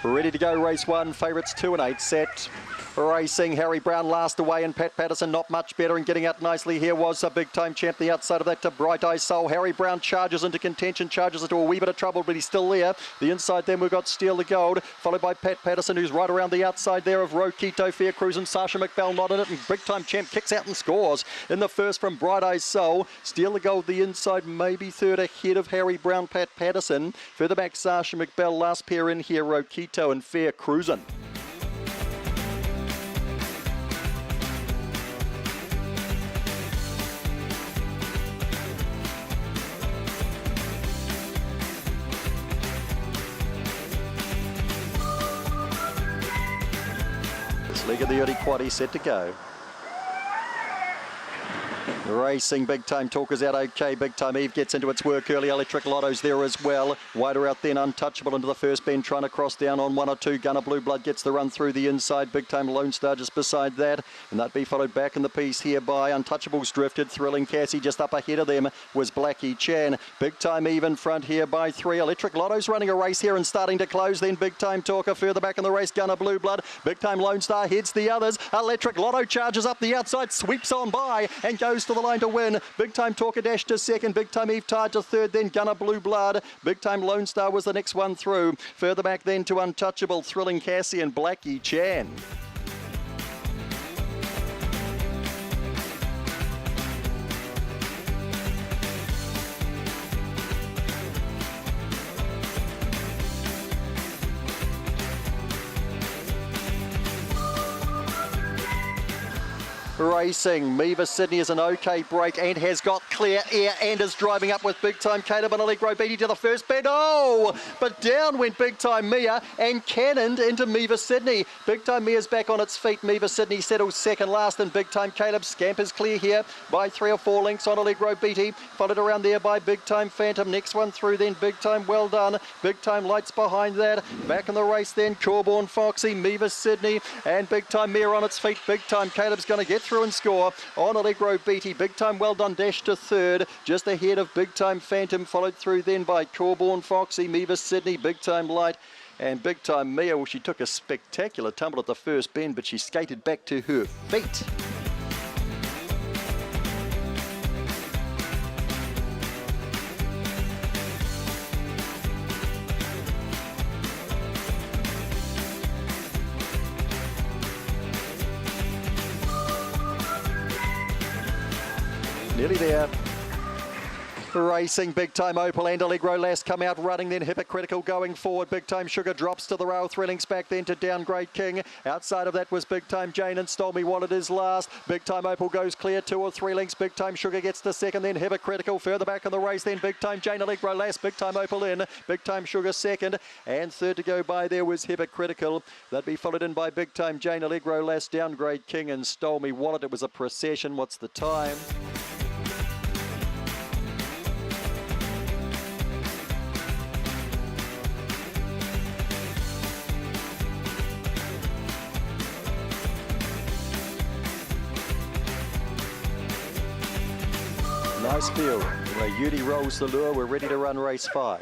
Ready to go, race 1, favourites 2 and 8 set. Racing, Harry Brown last away and Pat Patterson not much better and getting out nicely here was a big time champ. The outside of that to Bright Eye Soul. Harry Brown charges into contention, charges into a wee bit of trouble, but he's still there. The inside then we've got Steal the Gold, followed by Pat Patterson, who's right around the outside there of Rokito, Fair Cruise and Sasha McBell not in it, and big time champ kicks out and scores in the first from Bright Eye Soul. Steal the Gold the inside, maybe third ahead of Harry Brown, Pat Patterson. Further back Sasha McBell, last pair in here, Rokito and Fair Cruisin'. Leg of the early quaddie set to go. Racing, Big Time Talker's out okay. Big Time Eve gets into its work early. Electric Lotto's there as well. Wider out then, Untouchable into the first bend, trying to cross down on 1 or 2. Gunner Blue Blood gets the run through the inside. Big Time Lone Star just beside that. And that'd be followed back in the piece here by Untouchable's Drifted. Thrilling Cassie just up ahead of them was Blackie Chan. Big Time Eve in front here by 3. Electric Lotto's running a race here and starting to close. Then Big Time Talker further back in the race. Gunner Blue Blood. Big Time Lone Star heads the others. Electric Lotto charges up the outside, sweeps on by and goes to the line to win. Big Time Talker dashed to second. Big Time Eve tied to third. Then Gunner Blue Blood. Big Time Lone Star was the next one through. Further back then to Untouchable, Thrilling Cassie and Blackie Chan. Racing, Meva Sydney is an okay break and has got clear air and is driving up with Big Time Caleb and Allegro Beatty to the first bend. Oh, but down went Big Time Mia and cannoned into Meva Sydney. Big Time Mia's back on its feet. Meva Sydney settles second last and Big Time Caleb scampers clear here by 3 or 4 lengths on Allegro Beatty. Followed around there by Big Time Phantom. Next one through then Big Time Well Done. Big Time Lights behind that. Back in the race then Corborn Foxy, Meva Sydney and Big Time Mia on its feet. Big Time Caleb's going to get through and score on Allegro Beatty. Big Time Well Done dash to third, just ahead of Big Time Phantom, followed through then by Corborn Foxy, Meva Sydney, Big Time Light and Big Time Mia. Well, she took a spectacular tumble at the first bend, but she skated back to her feet. Nearly there. Racing, Big Time Opal and Allegro Lass come out running, then Hypocritical going forward. Big Time Sugar drops to the rail, 3 lengths back then to Downgrade King. Outside of that was Big Time Jane and Stole Me What It Is last. Big Time Opal goes clear, 2 or 3 lengths. Big Time Sugar gets to second, then Hypocritical further back in the race. Then Big Time Jane, Allegro Lass, Big Time Opal in, Big Time Sugar second, and third to go by there was Hypocritical. That'd be followed in by Big Time Jane, Allegro Lass, Downgrade King and Stole Me What It was a procession. What's the time? Nice field. Where Yudi rolls the lure, we're ready to run race 5.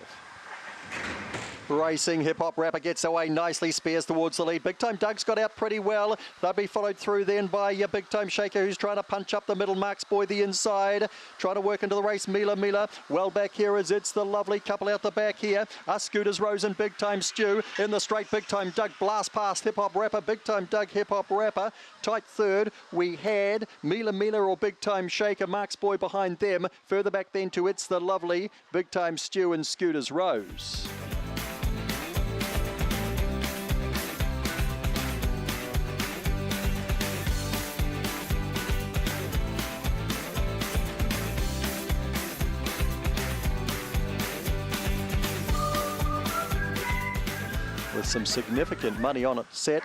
Racing, Hip Hop Rapper gets away nicely, spears towards the lead. Big Time Doug's got out pretty well. They'll be followed through then by Big Time Shaker, who's trying to punch up the middle. Marks Boy the inside, trying to work into the race. Mila. Well back here as it's the lovely couple out the back here. Us Scooters Rose and Big Time Stew in the straight. Big Time Doug blast past Hip Hop Rapper. Big Time Doug, Hip Hop Rapper. Tight third, we had Mila or Big Time Shaker. Marks Boy behind them. Further back then to It's the Lovely, Big Time Stew and Scooters Rose. With some significant money on it set.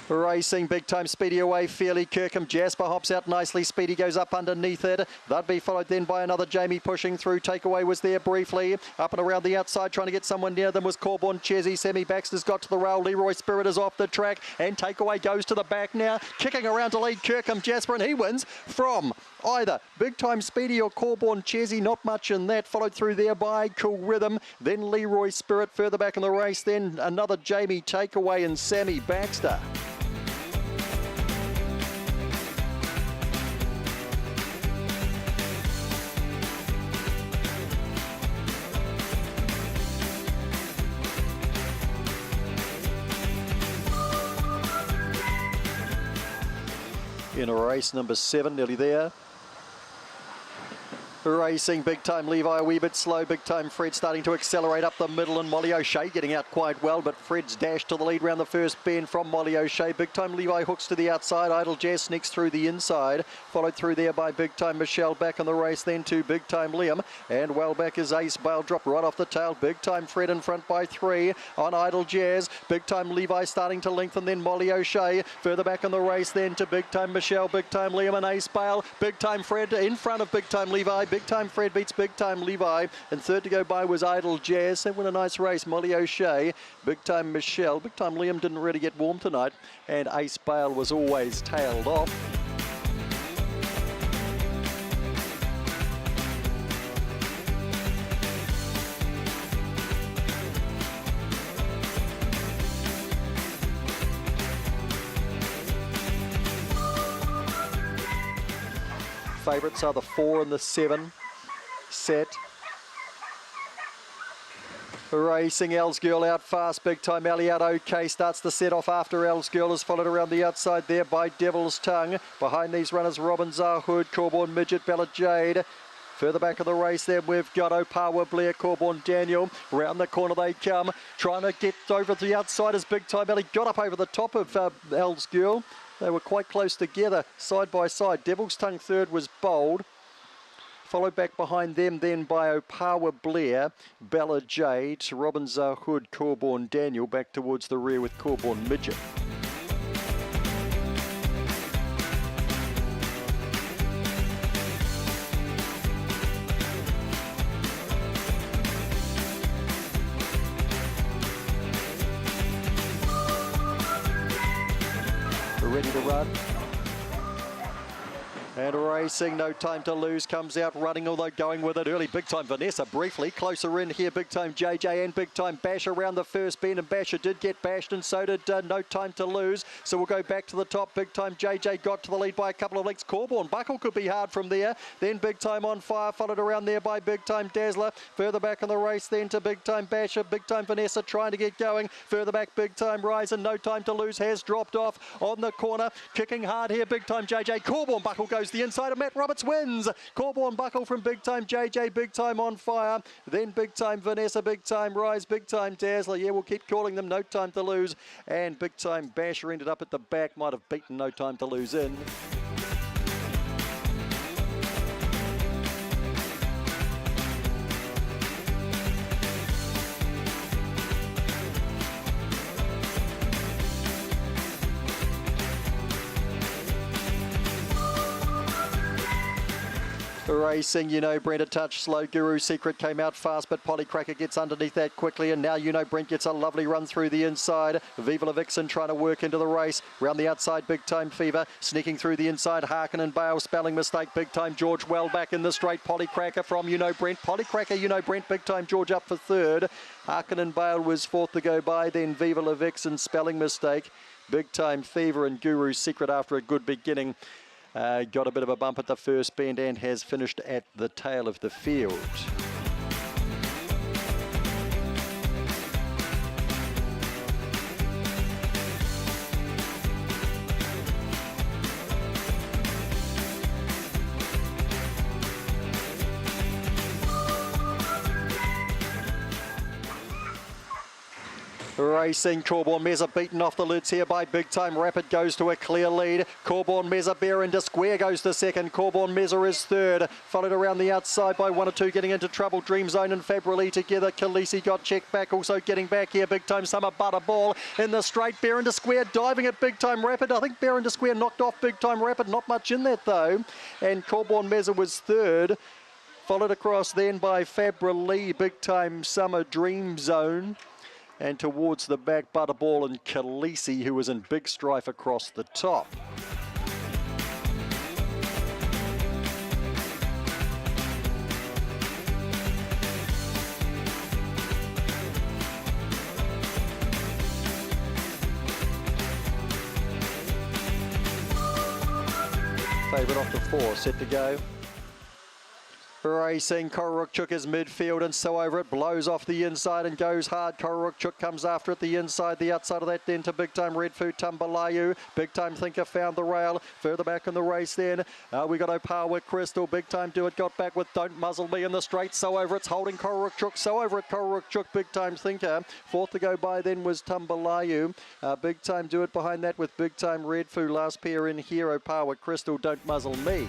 Racing, Big Time Speedy away, Fairly Kirkham. Jasper hops out nicely. Speedy goes up underneath it. That'd be followed then by another Jamie pushing through. Takeaway was there briefly. Up and around the outside, trying to get someone near them was Corborn Chezzy. Sammy Baxter's got to the rail. Leroy Spirit is off the track. And Takeaway goes to the back now. Kicking around to lead Kirkham Jasper, and he wins from either Big Time Speedy or Corborn Chezzy, not much in that. Followed through there by Cool Rhythm, then Leroy Spirit further back in the race, then another Jamie Takeaway and Sammy Baxter. In race number 7, nearly there. Racing Big Time Levi a wee bit slow. Big Time Fred starting to accelerate up the middle, and Molly O'Shea getting out quite well, but Fred's dashed to the lead round the first bend from Molly O'Shea. Big Time Levi hooks to the outside. Idle Jazz sneaks through the inside, followed through there by Big Time Michelle. Back in the race then to Big Time Liam, and well back is Ace Bale, drop right off the tail. Big Time Fred in front by 3 on Idle Jazz. Big Time Levi starting to lengthen, then Molly O'Shea further back in the race then to Big Time Michelle, Big Time Liam and Ace Bale. Big Time Fred in front of Big Time Levi. Big Time Fred beats Big Time Levi, and third to go by was Idle Jazz. They win a nice race. Molly O'Shea, Big Time Michelle, Big Time Liam didn't really get warm tonight, and Ace Bale was always tailed off. Favourites are the 4 and the 7 set. Racing Els Girl out fast. Big Time Alley out okay. Starts the set off after Els Girl is followed around the outside there by Devil's Tongue. Behind these runners, Robin Zahud, Corborn Midget, Bella Jade. Further back of the race then we've got Opawa Blair, Corborn Daniel. Round the corner they come, trying to get over the outside as Big Time Alley got up over the top of Els Girl. They were quite close together, side by side. Devil's Tongue third was Bold. Followed back behind them then by Opawa Blair, Bella Jade, Robin Zahud, Corborn Daniel. Back towards the rear with Corborn Midget. Ready to run. And racing, No Time to Lose comes out running, although going with it early. Big Time Vanessa briefly closer in here. Big Time JJ and Big Time Bash around the first bend, and Basher did get bashed, and so did No Time to Lose. So we'll go back to the top. Big Time JJ got to the lead by a couple of lengths. Corborn Buckle could be hard from there. Then Big Time On Fire followed around there by Big Time Dazzler. Further back in the race then to Big Time Basher. Big Time Vanessa trying to get going. Further back Big Time Rise, and No Time to Lose has dropped off on the corner. Kicking hard here Big Time JJ. Corborn Buckle goes the inside, and Matt Roberts wins. Corborn Buckle from Big Time JJ, Big Time On Fire, then Big Time Vanessa, Big Time Rise, Big Time Dazzler. Yeah, we'll keep calling them. No Time to Lose, and Big Time Basher ended up at the back. Might have beaten No Time to Lose in. Racing, You Know Brent a touch slow. Guru Secret came out fast, but Polly Cracker gets underneath that quickly, and now You Know Brent gets a lovely run through the inside. Viva La Vixen trying to work into the race. Round the outside, Big Time Fever sneaking through the inside. Harkin and Bale, spelling mistake. Big Time George well back in the straight. Polly Cracker from You Know Brent. Polly Cracker, You Know Brent, Big Time George up for third. Harkin and Bale was fourth to go by. Then Viva La Vixen, spelling mistake. Big Time Fever and Guru Secret after a good beginning. Got a bit of a bump at the first bend and has finished at the tail of the field. Racing, Corborn Mezza beaten off the lids here by Big Time Rapid, goes to a clear lead. Corborn Mezza, Bear into Square goes to second. Corborn Mezza is third, followed around the outside by 1 or 2 getting into trouble. Dream Zone and Fabrili together. Khaleesi got checked back, also getting back here. Big Time Summer Butterball in the straight. Bear into Square diving at Big Time Rapid. I think Bear into Square knocked off Big Time Rapid, not much in that though. And Corborn Mezza was third, followed across then by Fabrili, Big Time Summer Dream Zone. And towards the back, Butterball and Khaleesi, who was in big strife across the top. favourite off the 4, set to go. Racing, Kororukchuk is midfield and so over it, blows off the inside and goes hard. Kororukchuk comes after it, the inside, the outside of that then to Big Time Red Food Tumbalayu. Big Time Thinker found the rail, further back in the race then. We got Opawa Crystal, Big Time Do It got back with Don't Muzzle Me in the straight, so over it's holding Kororukchuk, so over it Kororukchuk, Big Time Thinker. Fourth to go by then was Tumbalayu. Big Time Do It behind that with Big Time Red Food, last pair in here, Opawa Crystal, Don't Muzzle Me.